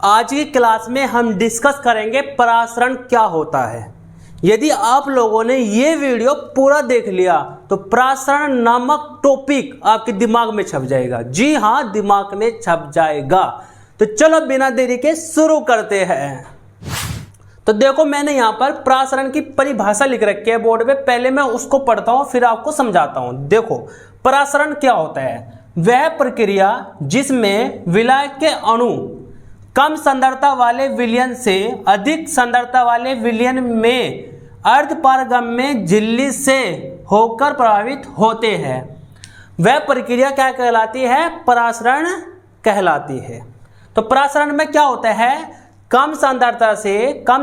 आज की क्लास में हम डिस्कस करेंगे परासरण क्या होता है। यदि आप लोगों ने ये वीडियो पूरा देख लिया तो परासरण नामक टॉपिक आपके दिमाग में छप जाएगा। जी हाँ, दिमाग में छप जाएगा। तो चलो बिना देरी के शुरू करते हैं। तो देखो, मैंने यहाँ पर परासरण की परिभाषा लिख रखी है बोर्ड पे। पहले मैं उसको पढ़ता हूँ फिर आपको समझाता हूँ। देखो, परासरण क्या होता है? वह प्रक्रिया जिसमें विलायक के अणु कम सांद्रता वाले विलयन से अधिक सांद्रता वाले विलयन में अर्धपारगम्य झिल्ली से होकर प्रभावित होते हैं, वह प्रक्रिया क्या कहलाती है? परासरण कहलाती है। तो परासरण में क्या होता है? कम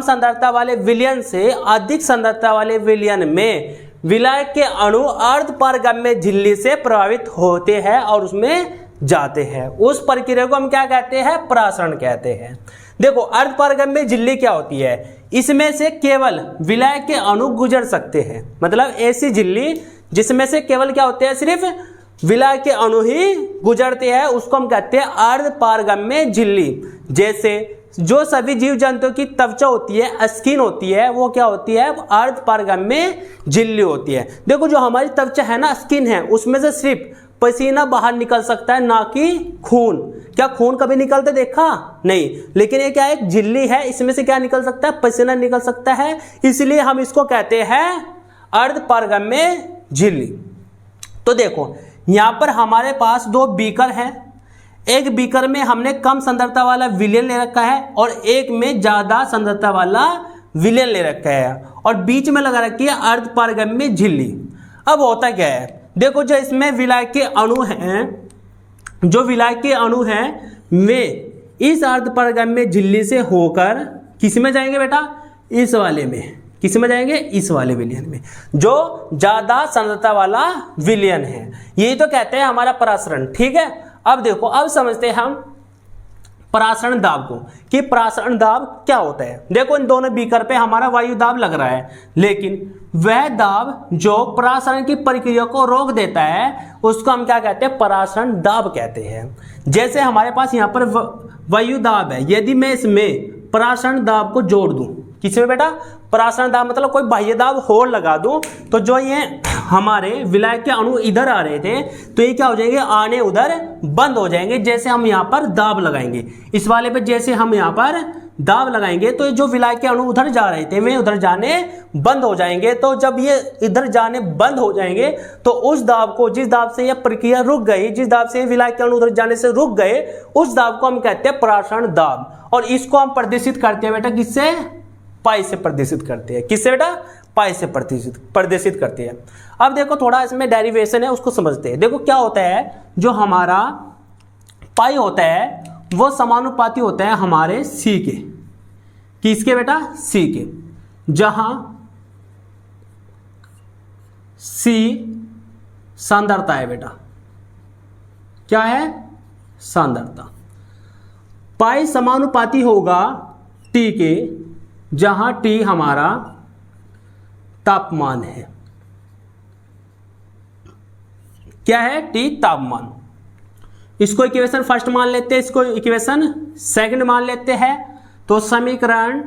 सांद्रता वाले विलयन से अधिक सांद्रता वाले विलयन में विलायक के अणु अर्धपारगम्य झिल्ली से प्रभावित होते हैं और उसमें जाते हैं। उस प्रक्रिया को हम क्या कहते हैं? परासरण कहते हैं। देखो, अर्धपारगम्य झिल्ली क्या होती है? इसमें से केवल विलायक के अणु गुजर सकते हैं। मतलब ऐसी झिल्ली जिसमें से केवल क्या होते हैं? सिर्फ विलायक के अणु ही गुजरते हैं, उसको हम कहते हैं अर्धपारगम्य झिल्ली। जैसे जो सभी जीव जंतुओं की त्वचा होती है, स्किन होती है, वो क्या होती है? अर्धपारगम्य झिल्ली होती है। देखो, जो हमारी त्वचा है ना, स्किन है, उसमें से सिर्फ पसीना बाहर निकल सकता है, ना कि खून। क्या खून कभी निकलते देखा? नहीं। लेकिन ये क्या है? एक झिल्ली है, इसमें से क्या निकल सकता है? पसीना निकल सकता है। इसलिए हम इसको कहते हैं अर्धपारगम्य झिल्ली। तो देखो, यहां पर हमारे पास दो बीकर हैं। एक बीकर में हमने कम सांद्रता वाला विलयन ले रखा है और एक में ज्यादा सांद्रता वाला विलयन ले रखा है और बीच में लगा रखी है अर्धपारगम्य झिल्ली। अब होता क्या है? देखो, जो इसमें विलायक के अणु हैं, वे इस अर्धपारगम्य झिल्ली से होकर किस में जाएंगे बेटा? इस वाले में। किस में जाएंगे? इस वाले विलयन में, जो ज्यादा सांद्रता वाला विलयन है। यही तो कहते हैं हमारा परासरण। ठीक है, अब देखो, अब समझते हैं हम परासरण दाब को कि परासरण दाब क्या होता है। देखो, इन दोनों बीकर पे हमारा वायु दाब लग रहा है, लेकिन वह दाब जो परासरण की प्रक्रिया को रोक देता है उसको हम क्या कहते हैं? परासरण दाब कहते हैं। जैसे हमारे पास यहाँ पर वायु दाब है, यदि मैं इसमें परासरण दाब को जोड़ दूं, किसमें बेटा? परासरण दाब मतलब कोई बाह्य दाब और लगा दूं, तो जो ये हमारे विलायक के अणु इधर आ रहे थे तो ये क्या हो जाएंगे? आने उधर बंद हो जाएंगे। जैसे हम यहाँ पर दाब लगाएंगे, इस वाले पे जैसे हम यहाँ पर दाब लगाएंगे तो जो विलायक के अणु उधर जा रहे थे वे उधर जाने बंद हो जाएंगे। तो जब ये इधर जाने बंद हो जाएंगे तो उस दाब को, जिस दाब से यह प्रक्रिया रुक गई, जिस दाब से विलायक के अणु उधर जाने से रुक गए, उस दाब को हम कहते हैं परासरण दाब। और इसको हम प्रदर्शित करते हैं बेटा किससे? पाई से प्रदर्शित करते हैं। किससे बेटा? पाई से प्रदर्शित करते हैं। अब देखो, थोड़ा इसमें डेरिवेशन है, उसको समझते हैं। देखो क्या होता है, जो हमारा पाई होता है वो समानुपाती होता है हमारे सी के। किसके बेटा? सी के। जहां सी सांद्रता है बेटा। क्या है? सांद्रता। पाई समानुपाती होगा टी के, जहां टी हमारा तापमान है। क्या है? टी तापमान। इसको इक्वेशन फर्स्ट मान लेते हैं, इसको इक्वेशन सेकंड मान लेते हैं। तो समीकरण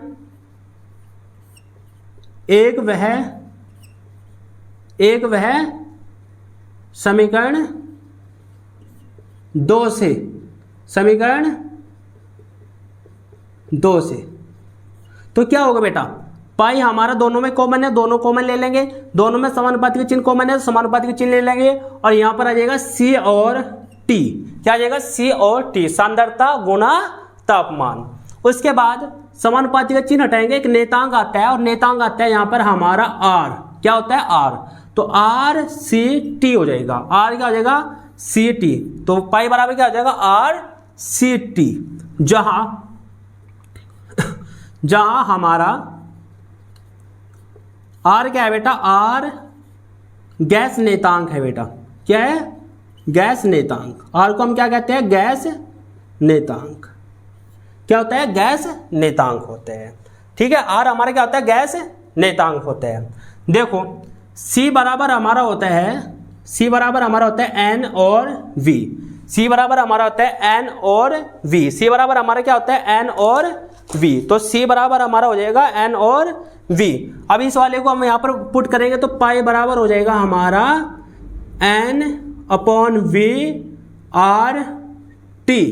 एक वह समीकरण दो से, समीकरण दो से तो क्या होगा बेटा? पाई हमारा दोनों में कॉमन है, दोनों कॉमन ले लेंगे। दोनों में समानुपाती का चिन्ह कॉमन है, समानुपाती का चिन्ह ले लेंगे और यहां पर आ जाएगा सी और टी। क्या आ जाएगा? सी और टी, सांद्रता गुणा तापमान। उसके बाद समानुपाती का चिन्ह हटाएंगे, एक नेतांक आता है और नेतांक आता है यहां पर हमारा आर। क्या होता है? आर। तो आर सी टी हो जाएगा। आर क्या हो जाएगा? C T. तो पाई बराबर क्या हो जाएगा? R C T. जहां हमारा आर क्या है बेटा? आर गैस नेतांक है बेटा। क्या है? गैस नेतांक। आर को हम क्या कहते हैं? गैस नेतांक। क्या होता है? गैस नेतांक होते हैं। ठीक है, आर हमारा क्या होता है? गैस नेतांक होते हैं। देखो, सी बराबर हमारा होता है एन और वी। सी बराबर हमारा होता है एन और वी, सी बराबर हमारा क्या होता है एन और वी, तो सी बराबर हमारा हो जाएगा एन और वी। अब इस वाले को हम यहाँ पर पुट करेंगे तो पाई बराबर हो जाएगा हमारा N upon V R T.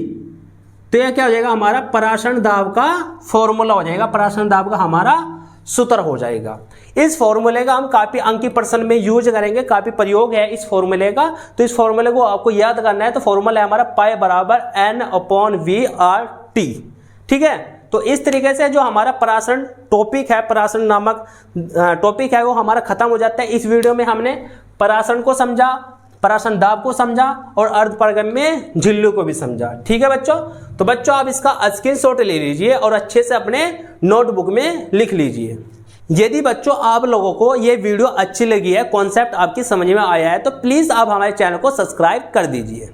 तो यह क्या हो जाएगा हमारा परासरण दाब का फॉर्मूला हो जाएगा, परासरण दाब का हमारा सूत्र हो जाएगा। इस फॉर्मूले का हम काफी अंकीय प्रश्न में यूज करेंगे, काफी प्रयोग है इस फॉर्मूले का, तो इस फॉर्मूले को आपको याद करना है। तो फॉर्मूला है हमारा पाई बराबर N upon V R T, ठीक है। तो इस तरीके से जो हमारा परासरण टॉपिक है, परासरण नामक टॉपिक है, वो हमारा खत्म हो जाता है। इस वीडियो में हमने परासरण को समझा, परासरण दाब को समझा और अर्धपरगम में झिल्ली को भी समझा, ठीक है बच्चों। तो बच्चों आप इसका स्क्रीनशॉट ले लीजिए और अच्छे से अपने नोटबुक में लिख लीजिए। यदि बच्चों आप लोगों को ये वीडियो अच्छी लगी है, कॉन्सेप्ट आपकी समझ में आया है, तो प्लीज आप हमारे चैनल को सब्सक्राइब कर दीजिए।